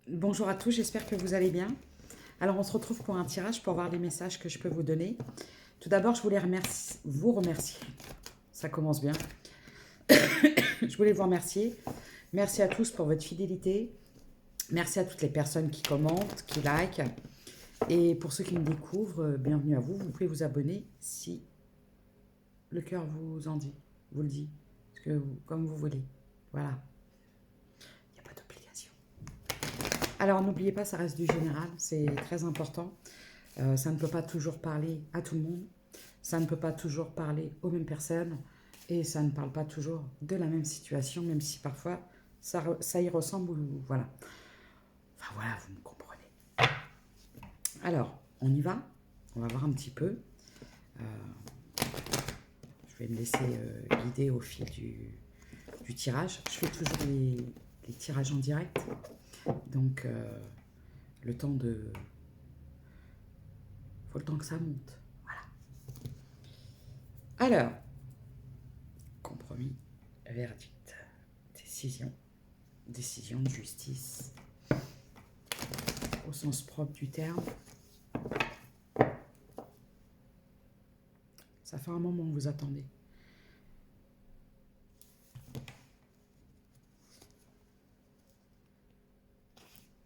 Bonjour à tous, j'espère que vous allez bien. Alors, on se retrouve pour un tirage pour voir les messages que je peux vous donner. Tout d'abord, je voulais vous remercier. Ça commence bien. Je voulais vous remercier. Merci à tous pour votre fidélité. Merci à toutes les personnes qui commentent, qui likent. Et pour ceux qui me découvrent, bienvenue à vous. Vous pouvez vous abonner si le cœur vous en dit, vous le dit, comme vous voulez. Voilà, il n'y a pas d'obligation. Alors, n'oubliez pas, ça reste du général, c'est très important. Ça ne peut pas toujours parler à tout le monde. Ça ne peut pas toujours parler aux mêmes personnes. Et ça ne parle pas toujours de la même situation, même si parfois ça y ressemble. Voilà. Enfin voilà, vous me comprenez. Alors, on y va. On va voir un petit peu. Je vais me laisser guider au fil du tirage. Je fais toujours les tirages en direct. Donc, le temps de... faut le temps que ça monte. Alors, compromis, verdict, décision, décision de justice, au sens propre du terme. Ça fait un moment que vous attendez.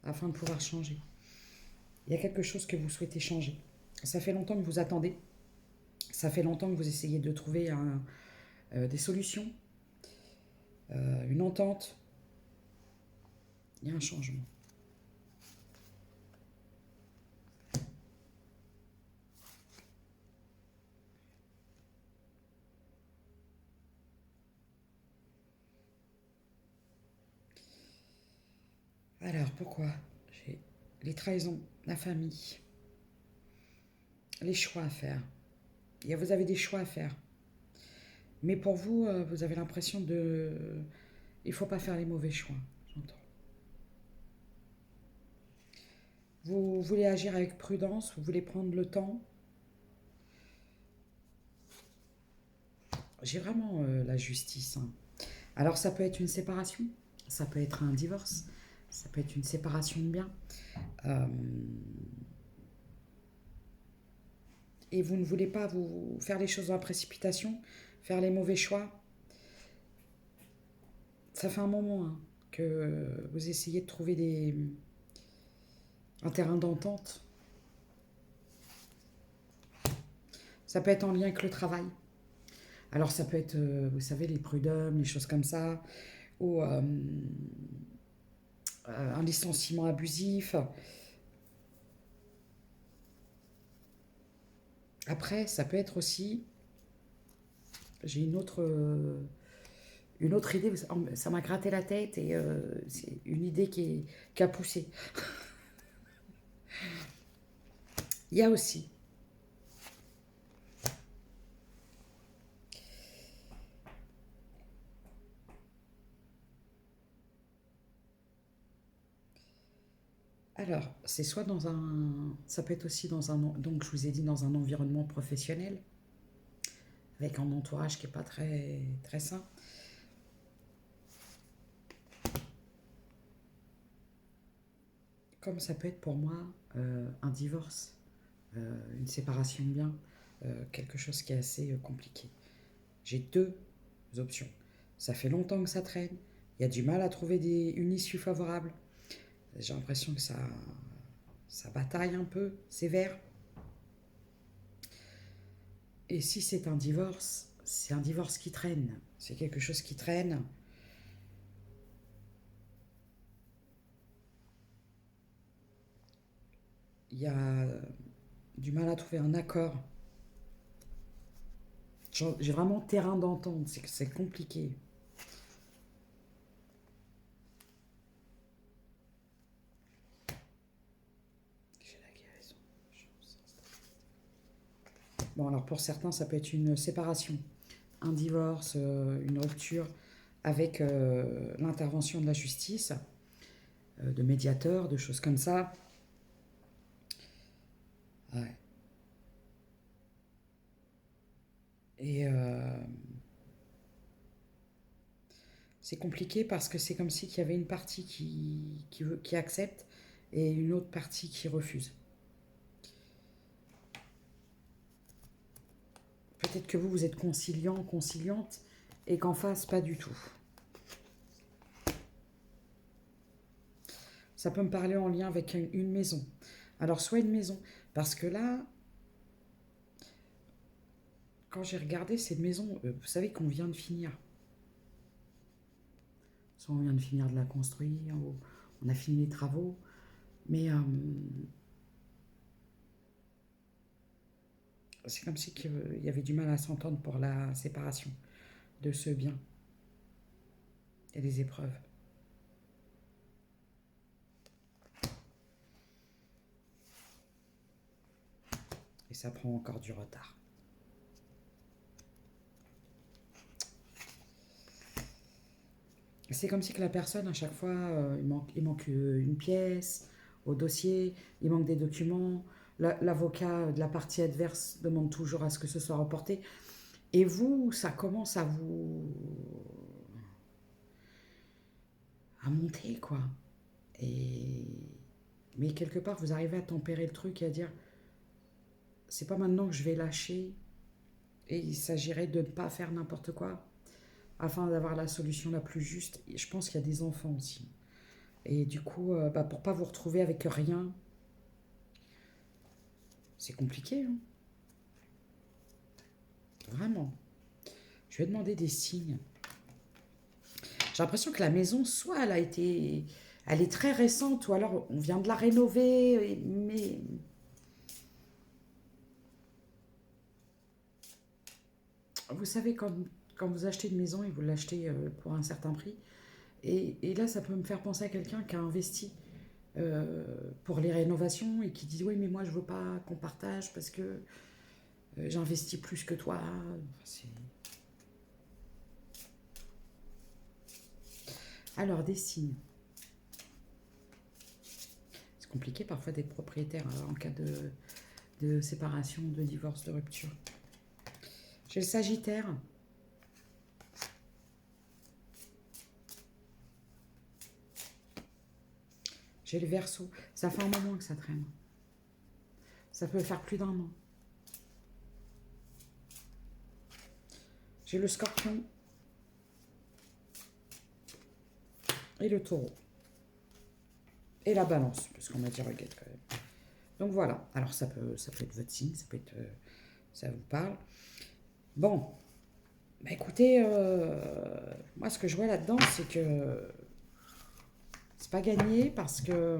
Afin de pouvoir changer. Il y a quelque chose que vous souhaitez changer. Ça fait longtemps que vous attendez. Ça fait longtemps que vous essayez de trouver des solutions, une entente. Il y a un changement. Alors, pourquoi? J'ai les trahisons, la famille, les choix à faire. Vous avez des choix à faire. Mais pour vous, vous avez l'impression de... Il ne faut pas faire les mauvais choix, j'entends. Vous voulez agir avec prudence, vous voulez prendre le temps. J'ai vraiment la justice, hein. Alors ça peut être une séparation, ça peut être un divorce, ça peut être une séparation de biens. Euh, et vous ne voulez pas vous faire les choses dans la précipitation, faire les mauvais choix. Ça fait un moment, hein, que vous essayez de trouver un terrain d'entente. Ça peut être en lien avec le travail. Alors ça peut être, vous savez, les prud'hommes, les choses comme ça, ou un licenciement abusif. Après, ça peut être aussi, j'ai une autre idée, ça m'a gratté la tête et c'est une idée qui a poussé. Il y a aussi, alors, c'est soit dans un, ça peut être aussi dans un, donc je vous ai dit dans un environnement professionnel, avec un entourage qui n'est pas très, très sain. Comme ça peut être pour moi un divorce, une séparation de biens, quelque chose qui est assez compliqué. J'ai deux options. Ça fait longtemps que ça traîne, il y a du mal à trouver une issue favorable. J'ai l'impression que ça bataille un peu, sévère. Et si c'est un divorce qui traîne. C'est quelque chose qui traîne. Il y a du mal à trouver un accord. J'ai vraiment terrain d'entente, c'est compliqué. J'ai la guérison. Bon, alors pour certains, ça peut être une séparation, un divorce, une rupture avec l'intervention de la justice, de médiateurs, de choses comme ça. Ouais. Et C'est compliqué parce que c'est comme si qu'il y avait une partie qui accepte et une autre partie qui refuse. Peut-être que vous êtes conciliant, conciliante, et qu'en face, pas du tout. Ça peut me parler en lien avec une maison. Alors, soit une maison, parce que là, quand j'ai regardé cette maison, vous savez qu'on vient de finir. Soit on vient de finir de la construire, ou on a fini les travaux, mais c'est comme si il y avait du mal à s'entendre pour la séparation de ce bien et des épreuves. Et ça prend encore du retard. C'est comme si que la personne, à chaque fois, il manque une pièce au dossier, il manque des documents. L'avocat de la partie adverse demande toujours à ce que ce soit reporté. Et vous, ça commence à monter, quoi. Mais quelque part, vous arrivez à tempérer le truc et à dire, c'est pas maintenant que je vais lâcher. Et il s'agirait de ne pas faire n'importe quoi afin d'avoir la solution la plus juste. Et je pense qu'il y a des enfants aussi. Et du coup, pour pas vous retrouver avec rien, c'est compliqué, hein. Vraiment. Je vais demander des signes. J'ai l'impression que la maison, soit elle est très récente, ou alors on vient de la rénover, mais vous savez, quand vous achetez une maison et vous l'achetez pour un certain prix, et là, ça peut me faire penser à quelqu'un qui a investi pour les rénovations et qui dit oui, mais moi, je veux pas qu'on partage parce que j'investis plus que toi. Alors, des signes. C'est compliqué parfois d'être propriétaire en cas de séparation, de divorce, de rupture. J'ai le Sagittaire. J'ai le Verseau. Ça fait un moment que ça traîne. Ça peut faire plus d'un an. J'ai le Scorpion. Et le Taureau. Et la Balance, parce qu'on m'a dit regarde quand même. Donc voilà. Alors ça peut être votre signe, ça peut être... ça vous parle. Bon. Bah écoutez, moi ce que je vois là-dedans, c'est que c'est pas gagné parce que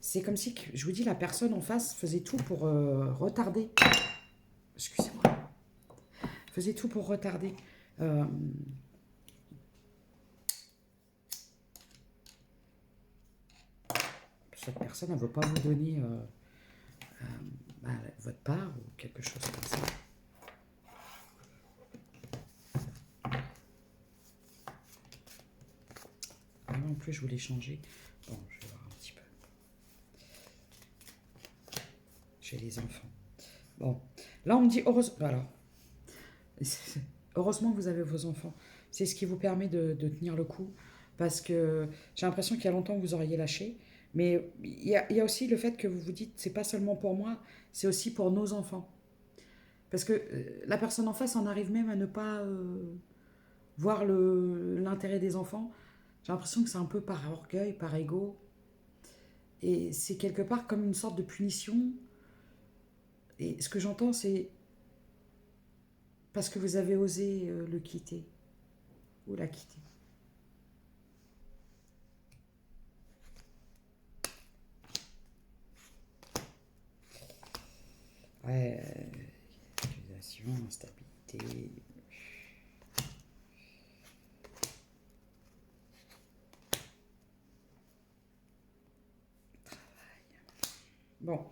c'est comme si, je vous dis, la personne en face faisait tout pour retarder. Excusez-moi. Faisait tout pour retarder. Cette personne, elle ne veut pas vous donner votre part ou quelque chose comme ça. En plus, je voulais changer. Bon, je vais voir un petit peu. J'ai les enfants. Bon, là, on me dit heureusement. Alors, heureusement que vous avez vos enfants. C'est ce qui vous permet de tenir le coup. Parce que j'ai l'impression qu'il y a longtemps que vous auriez lâché. Mais il y a aussi le fait que vous vous dites, c'est pas seulement pour moi, c'est aussi pour nos enfants. Parce que la personne en face en arrive même à ne pas voir l'intérêt des enfants. J'ai l'impression que c'est un peu par orgueil, par ego. Et c'est quelque part comme une sorte de punition. Et ce que j'entends, c'est parce que vous avez osé le quitter ou la quitter. Ouais, accusation, instabilité. Bon.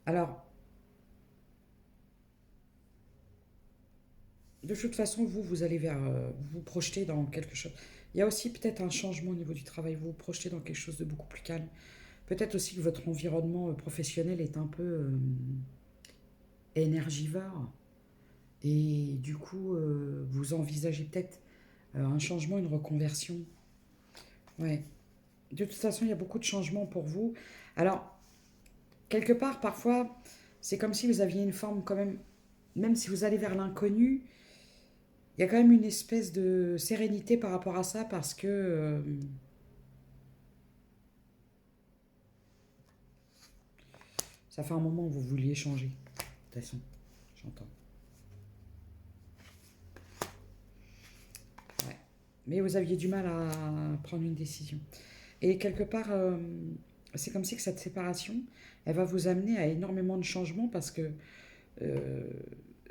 Alors, de toute façon, vous allez vous projeter dans quelque chose. Il y a aussi peut-être un changement au niveau du travail. Vous vous projetez dans quelque chose de beaucoup plus calme. Peut-être aussi que votre environnement professionnel est un peu énergivore. Et du coup, vous envisagez peut-être un changement, une reconversion. Ouais. De toute façon, il y a beaucoup de changements pour vous. Alors, quelque part, parfois, c'est comme si vous aviez une forme quand même si vous allez vers l'inconnu, il y a quand même une espèce de sérénité par rapport à ça parce que ça fait un moment que vous vouliez changer. De toute façon, j'entends. Ouais. Mais vous aviez du mal à prendre une décision. Et quelque part, c'est comme si que cette séparation, elle va vous amener à énormément de changements parce que euh,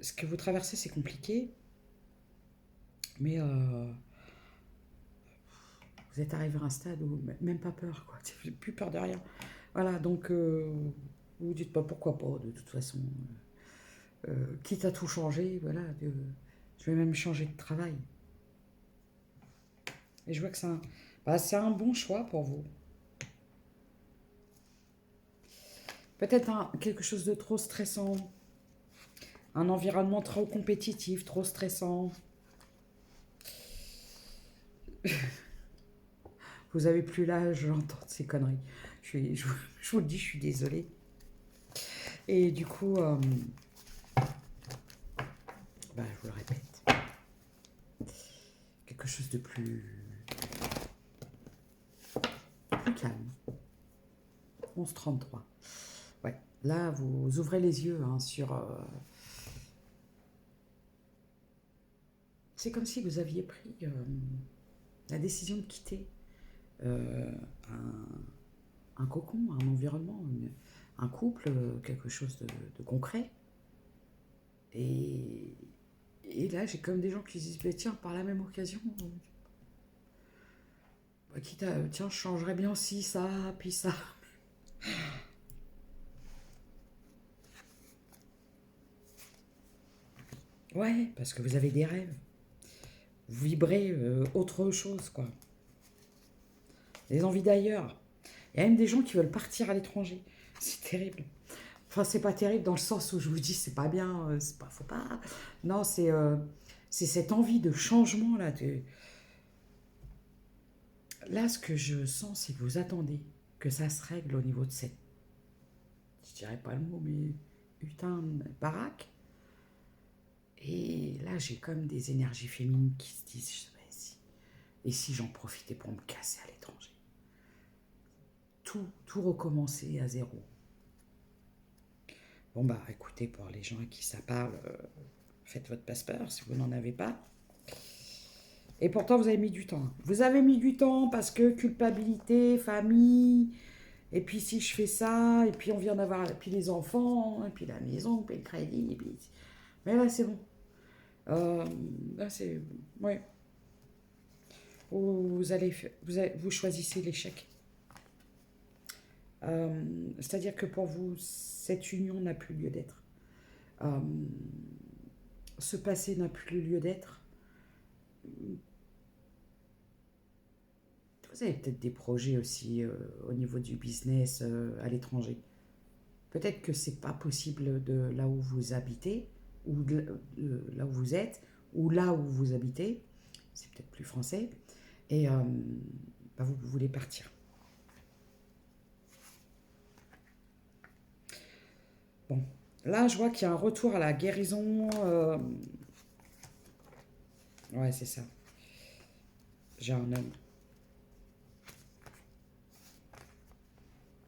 ce que vous traversez, c'est compliqué, mais vous êtes arrivé à un stade où même pas peur, quoi. Vous n'avez plus peur de rien. Voilà, donc vous vous dites pas pourquoi pas, de toute façon. Quitte à tout changer, voilà, je vais même changer de travail. Et je vois que c'est un bon choix pour vous. Peut-être quelque chose de trop stressant, un environnement trop compétitif, trop stressant. Vous avez plus l'âge d'entendre ces conneries. Je vous le dis, je suis désolée. Et du coup, je vous le répète, quelque chose de plus calme. 11h33. Ouais, là, vous ouvrez les yeux sur... c'est comme si vous aviez pris la décision de quitter euh, un cocon, un environnement, un couple, quelque chose de concret. Et, et là, j'ai comme des gens qui se disent, bah, tiens, par la même occasion, tiens, je changerais bien aussi ça, puis ça. Ouais, parce que vous avez des rêves. Vous vibrez autre chose, quoi. Des envies d'ailleurs. Il y a même des gens qui veulent partir à l'étranger. C'est terrible. Enfin, c'est pas terrible dans le sens où je vous dis, c'est pas bien, c'est pas, faut pas. Non, c'est cette envie de changement là. Là, ce que je sens, c'est que vous attendez que ça se règle au niveau de cette, je dirais pas le mot, mais putain, baraque. Et là, j'ai comme des énergies féminines qui se disent, et si j'en profitais pour me casser à l'étranger, tout recommencer à zéro. Bon bah écoutez, pour les gens à qui ça parle, faites votre passeport si vous n'en avez pas. Et pourtant vous avez mis du temps. Vous avez mis du temps parce que culpabilité, famille, et puis si je fais ça, et puis on vient d'avoir, et puis les enfants, et puis la maison, puis le crédit, et puis... Mais là c'est bon. Là c'est... Ouais. Vous choisissez l'échec. C'est-à-dire que pour vous, cette union n'a plus lieu d'être. Euh, ce passé n'a plus lieu d'être. Vous avez peut-être des projets aussi au niveau du business à l'étranger. Peut-être que c'est pas possible de là où vous habitez, ou de là où vous êtes, ou là où vous habitez. C'est peut-être plus français. Et vous voulez partir. Bon, là, je vois qu'il y a un retour à la guérison. Ouais, c'est ça. J'ai un homme.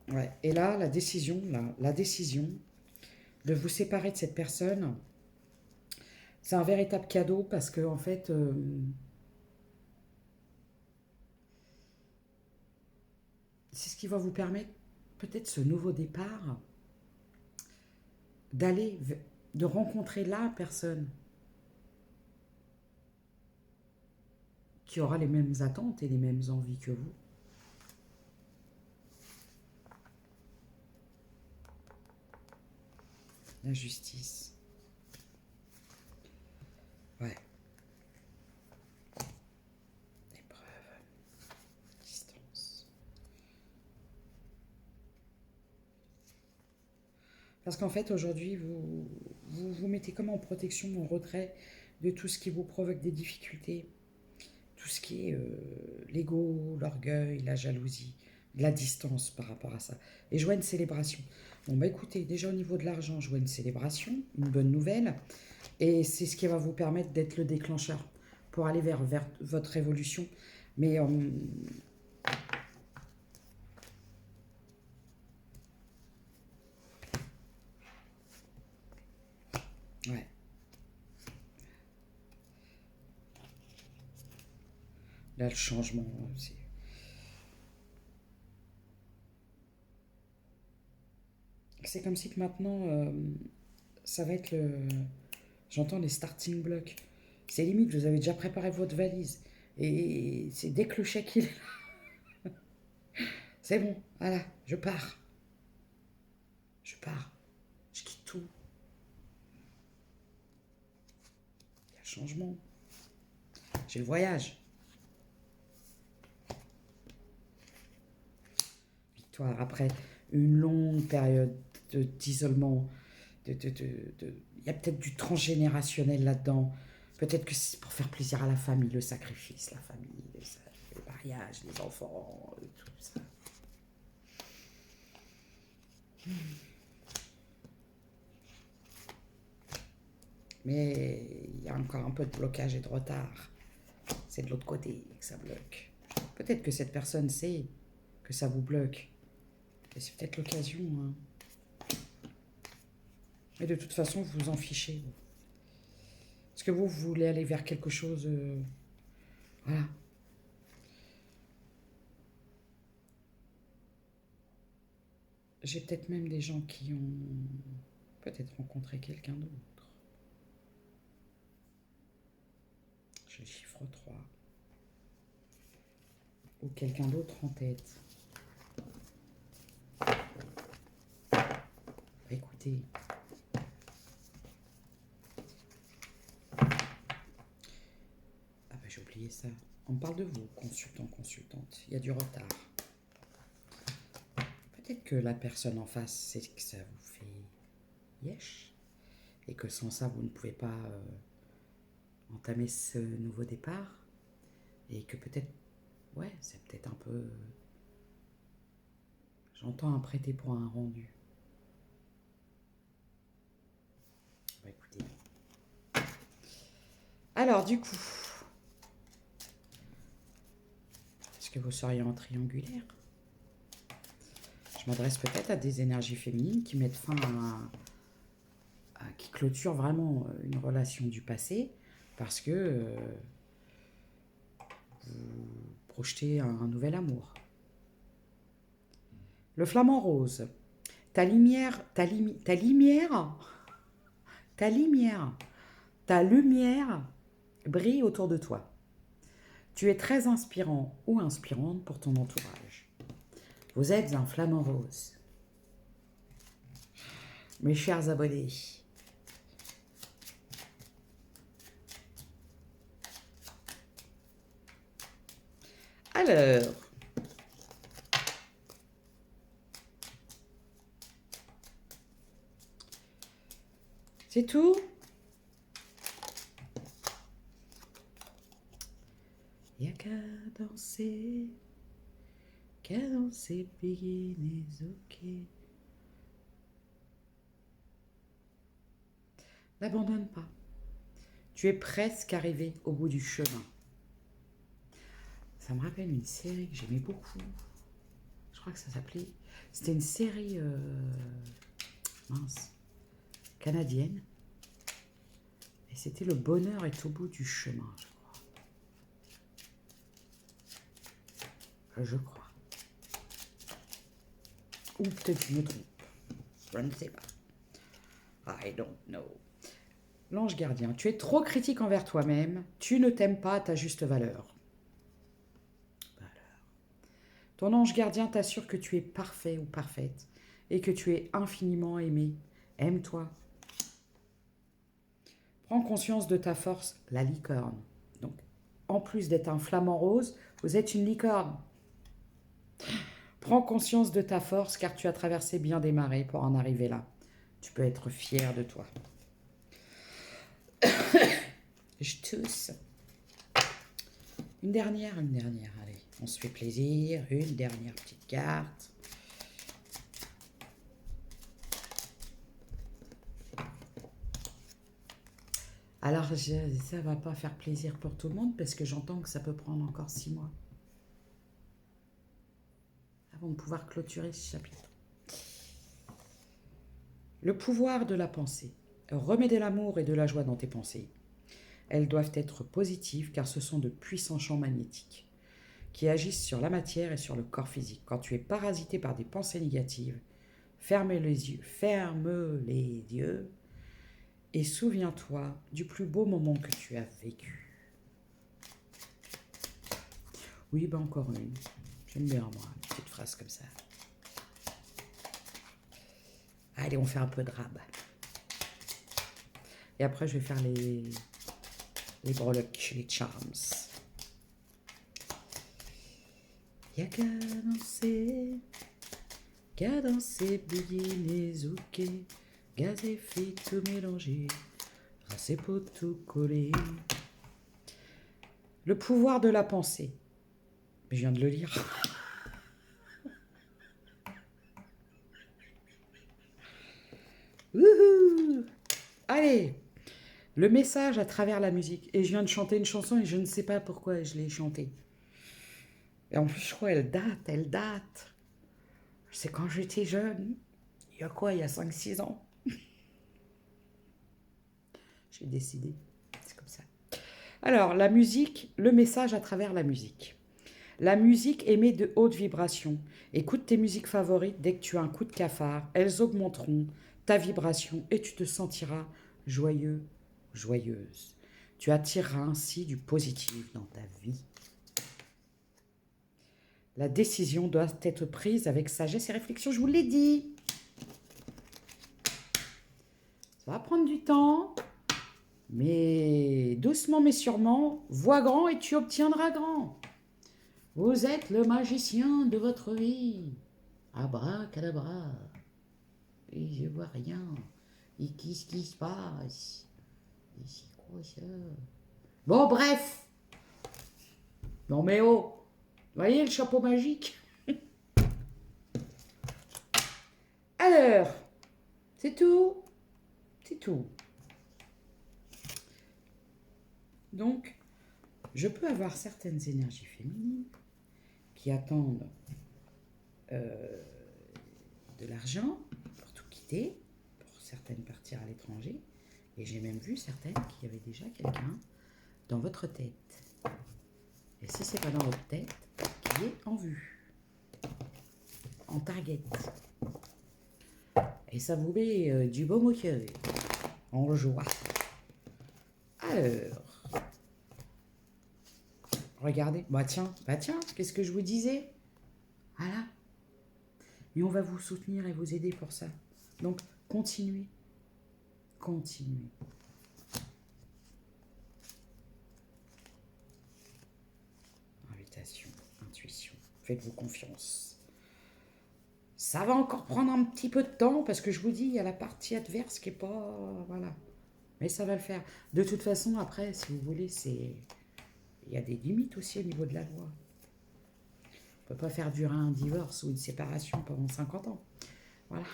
Ouais. Et là, la décision de vous séparer de cette personne, c'est un véritable cadeau parce que, en fait, c'est ce qui va vous permettre, peut-être ce nouveau départ, d'aller, de rencontrer la personne qui aura les mêmes attentes et les mêmes envies que vous. La justice. Ouais. Épreuve. Distance. Parce qu'en fait, aujourd'hui, vous vous mettez comme en protection, en retrait de tout ce qui vous provoque des difficultés, tout ce qui est l'ego, l'orgueil, la jalousie, la distance par rapport à ça. Et je vois une célébration. Bon, bah écoutez, déjà au niveau de l'argent, je vois une célébration, une bonne nouvelle. Et c'est ce qui va vous permettre d'être le déclencheur pour aller vers votre évolution. Mais ouais. Là, le changement, c'est comme si que maintenant, ça va être le... J'entends les starting blocks. C'est limite, vous avez déjà préparé votre valise. Et c'est dès que le chèque il est là, c'est bon, voilà, je pars. Je pars. Je quitte tout. Il y a le changement. J'ai le voyage. Victoire après une longue période d'isolement. Il y a peut-être du transgénérationnel là-dedans. Peut-être que c'est pour faire plaisir à la famille, le sacrifice, la famille, le mariage, les enfants, tout ça. Mais il y a encore un peu de blocage et de retard. C'est de l'autre côté que ça bloque. Peut-être que cette personne sait que ça vous bloque. Et c'est peut-être l'occasion. Hein. Mais de toute façon, vous vous en fichez. Est-ce que vous voulez aller vers quelque chose voilà. J'ai peut-être même des gens qui ont peut-être rencontré quelqu'un d'autre. J'ai le chiffre 3. Ou quelqu'un d'autre en tête. Écoutez. Ah bah j'ai oublié ça. On parle de vous, consultant, consultante. Il y a du retard. Peut-être que la personne en face, c'est que ça vous fait yesh. Et que sans ça, vous ne pouvez pas entamer ce nouveau départ. Et que peut-être, ouais, c'est peut-être un peu... J'entends un prêté pour un rendu. Bah écoutez. Alors du coup, est-ce que vous seriez en triangulaire? Je m'adresse peut-être à des énergies féminines qui mettent fin qui clôturent vraiment une relation du passé parce que vous projetez un nouvel amour. Le flamant rose. Ta lumière brille autour de toi. Tu es très inspirant ou inspirante pour ton entourage. Vous êtes un flamant rose. Mes chers abonnés, alors, c'est tout. Y'a qu'à danser, begin is okay. N'abandonne pas. Tu es presque arrivé au bout du chemin. Ça me rappelle une série que j'aimais beaucoup. Je crois que ça s'appelait... C'était une série... mince. Canadienne. Et c'était Le bonheur est au bout du chemin, je crois. Je crois. Ou peut-être je me trompe. Je ne sais pas. I don't know. L'ange gardien. Tu es trop critique envers toi-même. Tu ne t'aimes pas à ta juste valeur. Ton ange gardien t'assure que tu es parfait ou parfaite et que tu es infiniment aimé. Aime-toi. Prends conscience de ta force, la licorne. Donc, en plus d'être un flamant rose, vous êtes une licorne. Prends conscience de ta force car tu as traversé bien des marées pour en arriver là. Tu peux être fier de toi. Je tousse. Une dernière, allez. On se fait plaisir. Une dernière petite carte. Alors, ça va pas faire plaisir pour tout le monde parce que j'entends que ça peut prendre encore 6 mois avant de pouvoir clôturer ce chapitre. Le pouvoir de la pensée. Remets de l'amour et de la joie dans tes pensées. Elles doivent être positives car ce sont de puissants champs magnétiques qui agissent sur la matière et sur le corps physique. Quand tu es parasité par des pensées négatives, ferme les yeux et souviens-toi du plus beau moment que tu as vécu. Oui, ben encore une. J'aime bien, moi, une petite phrase comme ça. Allez, on fait un peu de rab. Et après, je vais faire les breloques, les charms. Y'a qu'à danser, bouillir les ouquets, gaz et filles tout mélanger, tracé pour tout coller. Le pouvoir de la pensée. Mais je viens de le lire. Wouhou! Allez, le message à travers la musique. Et je viens de chanter une chanson et je ne sais pas pourquoi je l'ai chantée. Et en plus, je crois elle date. C'est quand j'étais jeune. Il y a quoi, il y a 5-6 ans. J'ai décidé. C'est comme ça. Alors, la musique, le message à travers la musique. La musique émet de hautes vibrations. Écoute tes musiques favorites dès que tu as un coup de cafard. Elles augmenteront ta vibration et tu te sentiras joyeux, joyeuse. Tu attireras ainsi du positif dans ta vie. La décision doit être prise avec sagesse et réflexion, je vous l'ai dit. Ça va prendre du temps, mais doucement mais sûrement, vois grand et tu obtiendras grand. Vous êtes le magicien de votre vie. Abracadabra. Et je vois rien. Et qu'est-ce qui se passe? Et c'est quoi ça? Bon, bref. Non mais oh. Voyez le chapeau magique? Alors, c'est tout. C'est tout. Donc, je peux avoir certaines énergies féminines qui attendent de l'argent pour tout quitter, pour certaines partir à l'étranger. Et j'ai même vu certaines qui avaient déjà quelqu'un dans votre tête. Et si c'est pas dans votre tête, qui est en vue, en target. Et ça vous met du baume au cœur, en joie. Alors, regardez, bah tiens, qu'est-ce que je vous disais? Voilà. Et on va vous soutenir et vous aider pour ça. Donc, continuez. Continuez. Invitation, intuition. Faites-vous confiance. Ça va encore prendre un petit peu de temps parce que je vous dis, il y a la partie adverse qui est pas... Voilà. Mais ça va le faire. De toute façon, après, si vous voulez, c'est... Il y a des limites aussi au niveau de la loi. On ne peut pas faire durer un divorce ou une séparation pendant 50 ans. Voilà.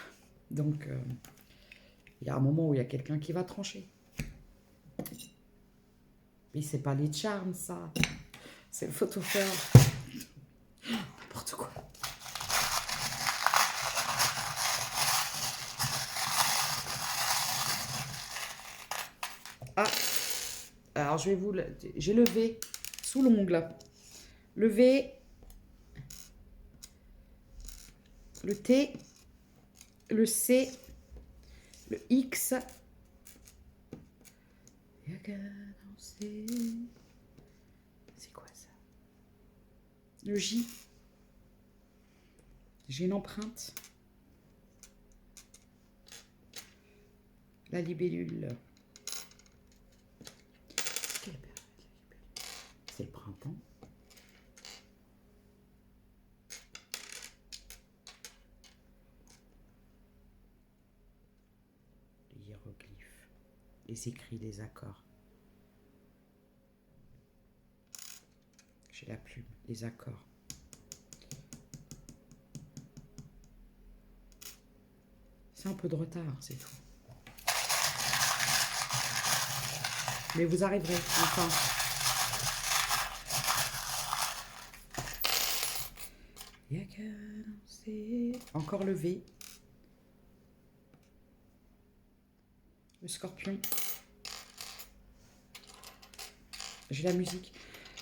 Donc, il y a un moment où il y a quelqu'un qui va trancher. Mais c'est pas les charmes, ça. C'est le photophore. N'importe quoi. Ah. Alors, je vais vous... J'ai le V sous l'ongle. Le V... Le T, le C, le X. C'est quoi ça? Le J. J'ai une empreinte. La libellule. C'est le printemps. Les hiéroglyphes. Les écrits, les accords. la plume, les accords. C'est un peu de retard, c'est tout. Mais vous arriverez, enfin. Y a qu'à danser. Encore le V. Le scorpion. J'ai la musique.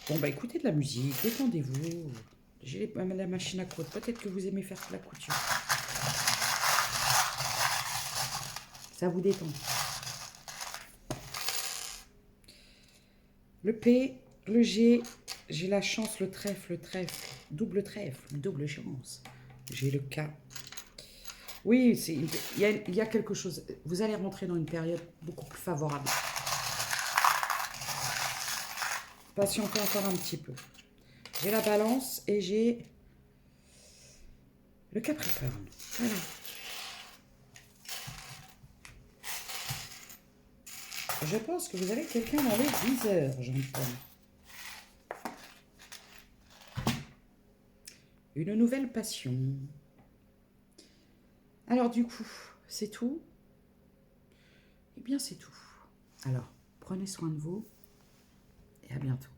Bon, bah écoutez de la musique, détendez-vous. J'ai la machine à coudre. Peut-être que vous aimez faire de la couture. Ça vous détend. Le P, le G, j'ai la chance, le trèfle, double trèfle, double chance. J'ai le K. Oui, il y a quelque chose. Vous allez rentrer dans une période beaucoup plus favorable. Patientez encore un petit peu. J'ai la balance et j'ai le Capricorne. Voilà. Je pense que vous avez quelqu'un dans les viseurs, Jean-Paul. Une nouvelle passion. Alors du coup, c'est tout? Eh bien, c'est tout. Alors, prenez soin de vous et à bientôt.